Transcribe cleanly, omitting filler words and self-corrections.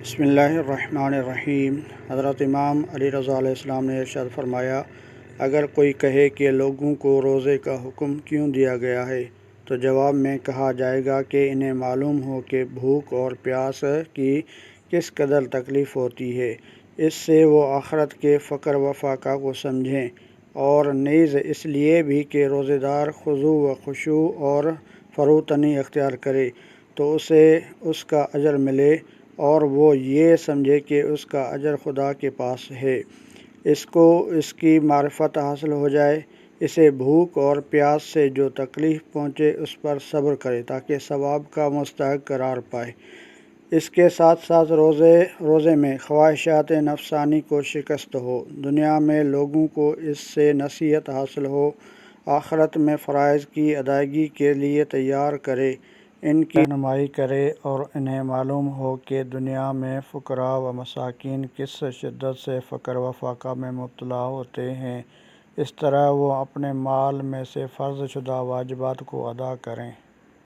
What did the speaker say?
بسم اللہ الرحمن الرحیم۔ حضرت امام علی رضا علیہ السلام نے ارشاد فرمایا، اگر کوئی کہے کہ لوگوں کو روزے کا حکم کیوں دیا گیا ہے تو جواب میں کہا جائے گا کہ انہیں معلوم ہو کہ بھوک اور پیاس کی کس قدر تکلیف ہوتی ہے، اس سے وہ آخرت کے فقر و فاقہ کو سمجھیں، اور نیز اس لیے بھی کہ روزے دار خضوع و خشوع اور فروتنی اختیار کرے تو اسے اس کا اجر ملے، اور وہ یہ سمجھے کہ اس کا اجر خدا کے پاس ہے، اس کو اس کی معرفت حاصل ہو جائے، اسے بھوک اور پیاس سے جو تکلیف پہنچے اس پر صبر کرے تاکہ ثواب کا مستحق قرار پائے۔ اس کے ساتھ ساتھ روزے میں خواہشات نفسانی کو شکست ہو، دنیا میں لوگوں کو اس سے نصیحت حاصل ہو، آخرت میں فرائض کی ادائیگی کے لیے تیار کرے، ان کی رہنمائی کرے، اور انہیں معلوم ہو کہ دنیا میں فقراء و مساکین کس شدت سے فقر و فاقہ میں مبتلا ہوتے ہیں، اس طرح وہ اپنے مال میں سے فرض شدہ واجبات کو ادا کریں۔